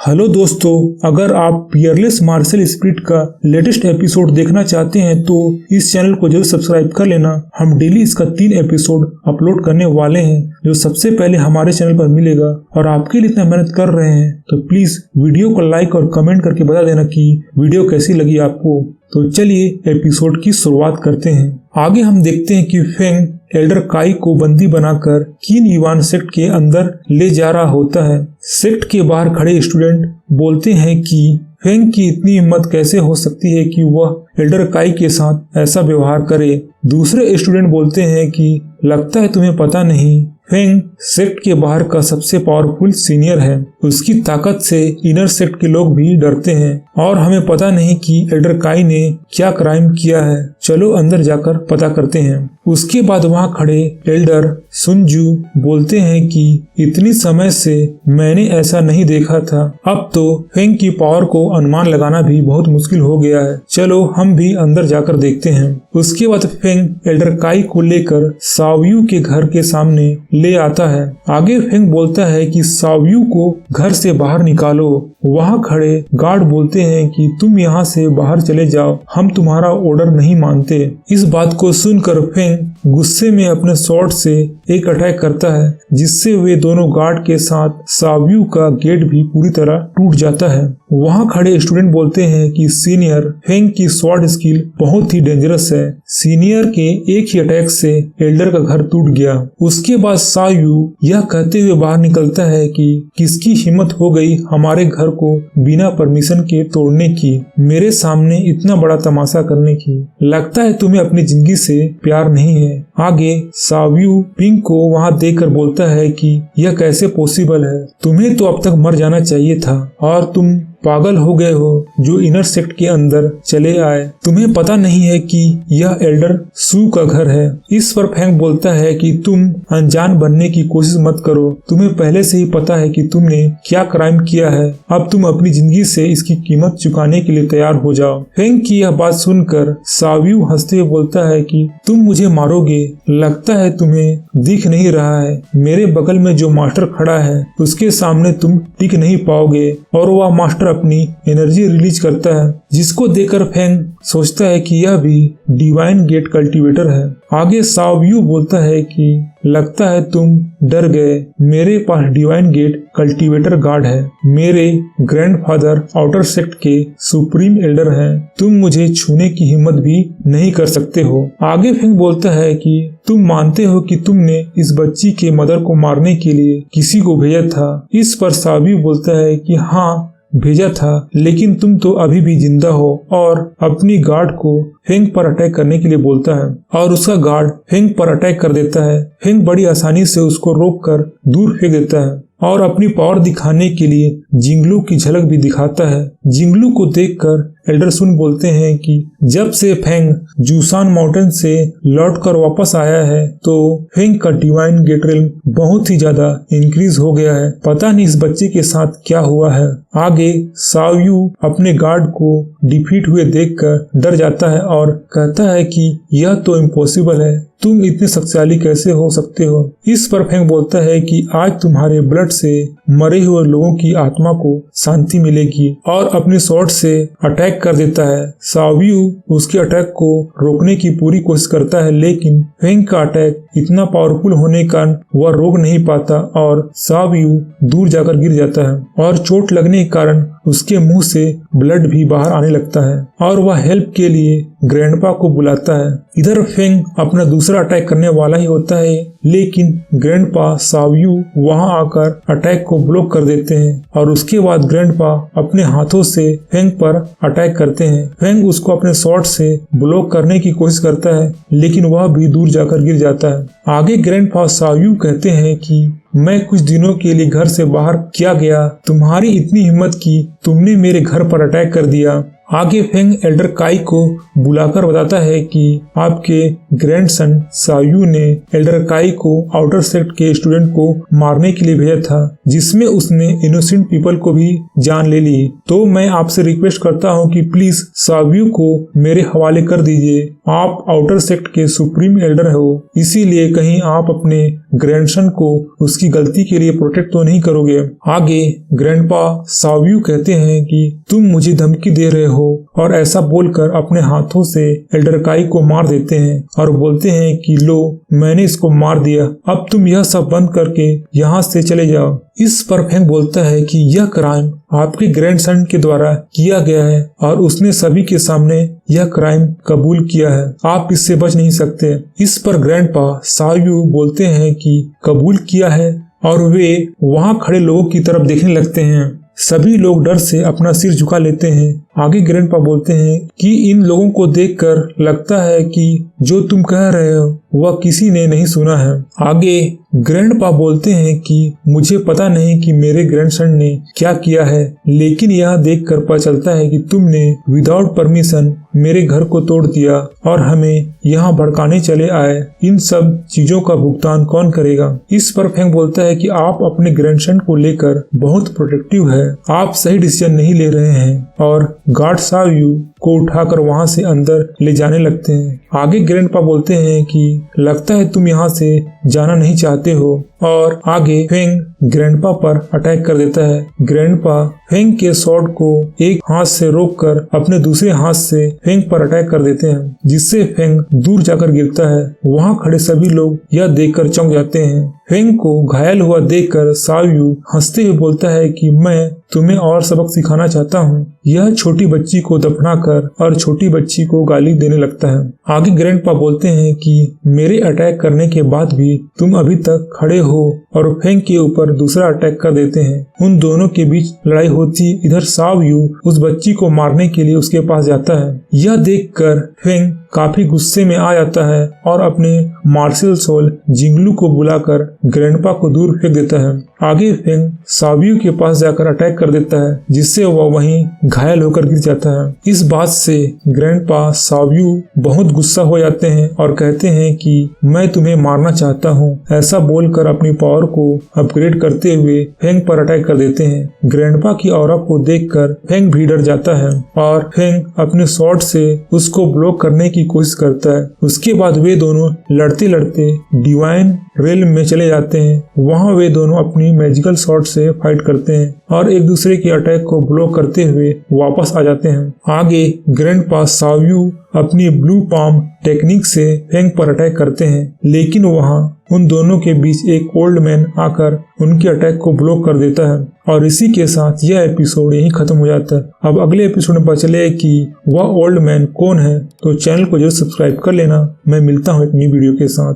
Hello दोस्तों, अगर आप फियरलेस मार्शल स्पिरिट का लेटेस्ट एपिसोड देखना चाहते हैं तो इस चैनल को जरूर सब्सक्राइब कर लेना। हम डेली इसका 3 एपिसोड अपलोड करने वाले हैं जो सबसे पहले हमारे चैनल पर मिलेगा। और आपके लिए इतना मेहनत कर रहे हैं तो प्लीज वीडियो को लाइक और कमेंट करके बता देना कि वीडियो कैसी लगी आपको। तो चलिए एपिसोड की शुरुआत करते हैं। आगे हम देखते हैं कि फेंग एल्डर काई को बंदी बनाकर कीन युआन सेक्ट के अंदर ले जा रहा होता है। सेक्ट के बाहर खड़े स्टूडेंट बोलते हैं कि फेंग की इतनी हिम्मत कैसे हो सकती है कि वह एल्डर काई के साथ ऐसा व्यवहार करे। दूसरे स्टूडेंट बोलते हैं कि लगता है तुम्हें पता नहीं, फेंग सेक्ट के बाहर का सबसे पावरफुल सीनियर है। उसकी ताकत से इनर सेक्ट के लोग भी डरते हैं और हमें पता नहीं कि एल्डर काई ने क्या क्राइम किया है। चलो अंदर जाकर पता करते हैं। उसके बाद वहाँ खड़े एल्डर सुनजू बोलते हैं कि इतनी समय से मैंने ऐसा नहीं देखा था। अब तो फेंग की पावर को अनुमान लगाना भी बहुत मुश्किल हो गया है। चलो हम भी अंदर जाकर देखते हैं। उसके बाद फेंग एल्डर काई को लेकर सावयू के घर के सामने ले आता है। आगे फेंग बोलता है कि सावयू को घर से बाहर निकालो। वहाँ खड़े गार्ड बोलते हैं कि तुम यहाँ से बाहर चले जाओ, हम तुम्हारा ऑर्डर नहीं मानते। इस बात को सुनकर फेंग गुस्से में अपने स्वॉर्ड से एक अटैक करता है जिससे वे दोनों गार्ड के साथ सावयू का गेट भी पूरी तरह टूट जाता है। वहाँ खड़े स्टूडेंट बोलते हैं कि सीनियर फेंग की स्वॉर्ड स्किल बहुत ही डेंजरस है। सीनियर के एक ही अटैक से एल्डर का घर टूट गया। उसके बाद सावयू यह कहते हुए बाहर निकलता है कि किसकी हिम्मत हो गई हमारे घर को बिना परमिशन के तोड़ने की, मेरे सामने इतना बड़ा तमाशा करने की। लगता है तुम्हें अपनी जिंदगी से प्यार नहीं है। आगे सावयू पिंक को वहाँ देखकर बोलता है कि यह कैसे पॉसिबल है, तुम्हें तो अब तक मर जाना चाहिए था और तुम पागल हो गए हो जो इनर सेक्ट के अंदर चले आए। तुम्हें पता नहीं है कि यह एल्डर सू का घर है। इस पर फेंग बोलता है कि तुम अनजान बनने की कोशिश मत करो, तुम्हें पहले से ही पता है कि तुमने क्या क्राइम किया है। अब तुम अपनी जिंदगी से इसकी कीमत चुकाने के लिए तैयार हो जाओ। फेंग की यह बात सुनकर सावयू हंसते हुए बोलता है कि तुम मुझे मारोगे, लगता है तुम्हें दिख नहीं रहा है। मेरे बगल में जो मास्टर खड़ा है उसके सामने तुम टिक नहीं पाओगे। और वह मास्टर अपनी एनर्जी रिलीज करता है जिसको देखकर फेंग सोचता है कि यह भी डिवाइन गेट कल्टीवेटर है। आगे सावयू बोलता है कि लगता है तुम डर गए, मेरे पास डिवाइन गेट कल्टीवेटर गार्ड है। मेरे ग्रैंडफादर आउटर सेक्ट के सुप्रीम एल्डर हैं। तुम मुझे छूने की हिम्मत भी नहीं कर सकते हो। आगे फेंग बोलता है कि तुम मानते हो कि तुमने इस बच्ची के मदर को मारने के लिए किसी को भेजा था। इस पर सावयू बोलता है कि हाँ भेजा था, लेकिन तुम तो अभी भी जिंदा हो। और अपनी गार्ड को फेंग पर अटैक करने के लिए बोलता है और उसका गार्ड फेंग पर अटैक कर देता है। फेंग बड़ी आसानी से उसको रोककर दूर फेंक देता है और अपनी पावर दिखाने के लिए जिंगलू की झलक भी दिखाता है। जिंगलू को देखकर एल्डर सुन बोलते हैं कि जब से फेंग जूसान माउंटेन से लौटकर वापस आया है तो फेंग का डिवाइन गेट रेल्म बहुत ही ज्यादा इंक्रीज हो गया है। पता नहीं इस बच्चे के साथ क्या हुआ है। आगे सावयू अपने गार्ड को डिफीट हुए देखकर डर जाता है और कहता है कि यह तो इम्पॉसिबल है, तुम इतने शक्तिशाली कैसे हो सकते हो। इस पर फेंग बोलता है कि आज तुम्हारे ब्लड से मरे हुए लोगों की आत्मा को शांति मिलेगी और अपने स्वॉर्ड से अटैक कर देता है। सावयू उसके अटैक को रोकने की पूरी कोशिश करता है लेकिन फेंग का अटैक इतना पावरफुल होने का वह रोक नहीं पाता और सावयू दूर जाकर गिर जाता है और चोट लगने के कारण उसके मुंह से ब्लड भी बाहर आने लगता है और वह हेल्प के लिए ग्रैंडपा को बुलाता है। इधर फेंग अपना दूसरा अटैक करने वाला ही होता है लेकिन ग्रैंडपा सावयू वहां आकर अटैक को ब्लॉक कर देते हैं और उसके बाद ग्रैंडपा अपने हाथों से फेंग पर अटैक करते हैं। फेंग उसको अपने शॉट से ब्लॉक करने की कोशिश करता है लेकिन वह भी दूर जाकर गिर जाता है। आगे ग्रैंडपा सावयू कहते हैं कि मैं कुछ दिनों के लिए घर से बाहर क्या गया, तुम्हारी इतनी हिम्मत की तुमने मेरे घर पर अटैक कर दिया आगे फेंग एल्डर काई को बुलाकर बताता है कि आपके ग्रैंडसन सायू ने एल्डर काई को आउटर सेक्ट के स्टूडेंट को मारने के लिए भेजा था, जिसमें उसने इनोसेंट पीपल को भी जान ले ली। तो मैं आपसे रिक्वेस्ट करता हूं कि प्लीज सायू को मेरे हवाले कर दीजिए। आप आउटर सेक्ट के सुप्रीम एल्डर हो, इसीलिए कहीं आप अपने ग्रैंडसन को उसकी गलती के लिए प्रोटेक्ट तो नहीं करोगे। आगे ग्रैंडपा सायू कहते हैं कि तुम मुझे धमकी दे रहे हो, और ऐसा बोलकर अपने हाथों से एल्डर काई को मार देते हैं और बोलते हैं कि लो, मैंने इसको मार दिया, अब तुम यह सब बंद करके यहाँ से चले जाओ। इस पर फेंग बोलता है कि यह क्राइम आपके ग्रैंडसन के द्वारा किया गया है और उसने सभी के सामने यह क्राइम कबूल किया है, आप इससे बच नहीं सकते। इस पर ग्रैंडपा सायू बोलते हैं कि कबूल किया है, और वे वहाँ खड़े लोगों की तरफ देखने लगते हैं। सभी लोग डर से अपना सिर झुका लेते हैं। आगे ग्रैंडपा बोलते हैं कि इन लोगों को देखकर लगता है कि जो तुम कह रहे हो वह किसी ने नहीं सुना है। आगे ग्रैंडपा बोलते हैं कि मुझे पता नहीं कि मेरे ग्रैंडसन ने क्या किया है, लेकिन यह देखकर पता चलता है कि तुमने विदाउट परमिशन मेरे घर को तोड़ दिया और हमें यहाँ भड़काने चले आए। इन सब चीजों का भुगतान कौन करेगा? इस पर फेंग बोलता है कि आप अपने ग्रैंडसन को लेकर बहुत प्रोटेक्टिव है, आप सही डिसीजन नहीं ले रहे हैं, और गार्ड सायू को उठाकर वहाँ से अंदर ले जाने लगते हैं। आगे ग्रैंडपा बोलते हैं कि लगता है तुम यहाँ से जाना नहीं चाहते हो, और आगे फेंग ग्रैंडपा पर अटैक कर देता है। ग्रैंडपा फेंग के स्वॉर्ड को एक हाथ से रोककर अपने दूसरे हाथ से फेंग पर अटैक कर देते हैं, जिससे फेंग दूर जाकर गिरता है। वहाँ खड़े सभी लोग यह देखकर चौंक जाते हैं। फेंग को घायल हुआ देखकर सायू हंसते हुए बोलता है कि मैं तुम्हें और सबक सिखाना चाहता हूँ। यह छोटी बच्ची को दफनाकर और छोटी बच्ची को गाली देने लगता है। आगे ग्रैंडपा बोलते हैं कि मेरे अटैक करने के बाद भी तुम अभी तक खड़े हो, और फेंग के ऊपर दूसरा अटैक कर देते हैं। उन दोनों के बीच लड़ाई होती, इधर सायू उस बच्ची को मारने के लिए उसके पास जाता है। यह देखकर फेंग काफी गुस्से में आ जाता है और अपने मार्शल सोल जिंगलू को बुलाकर ग्रैंडपा को दूर फेंक देता है। आगे फेंग सायू के पास जाकर अटैक कर देता है, जिससे वह वहीं घायल होकर गिर जाता है। इस बात से ग्रैंडपा सायू बहुत गुस्सा हो जाते हैं और कहते हैं कि मैं तुम्हें मारना चाहता हूँ। ऐसा बोलकर अपनी पावर को अपग्रेड करते हुए फेंग पर अटैक कर देते हैं। ग्रैंडपा की ऑरा को देखकर फेंग भी डर जाता है और फेंग अपने स्वॉर्ड से उसको ब्लॉक करने की कोशिश करता है। उसके बाद वे दोनों लड़ते लड़ते डिवाइन रेल्म में चले जाते हैं। वहाँ वे दोनों अपनी मैजिकल स्वॉर्ड से फाइट करते हैं और एक दूसरे के अटैक को ब्लॉक करते हुए वापस आ जाते हैं। आगे ग्रैंडपा सायू अपनी ब्लू पाम टेक्निक से फेंग पर अटैक करते हैं, लेकिन वहाँ उन दोनों के बीच एक ओल्ड मैन आकर उनके अटैक को ब्लॉक कर देता है, और इसी के साथ यह एपिसोड यहीं खत्म हो जाता है। अब अगले एपिसोड में पता चले कि वह ओल्ड मैन कौन है, तो चैनल को जरूर सब्सक्राइब कर लेना। मैं मिलता हूँ एक नई वीडियो के साथ।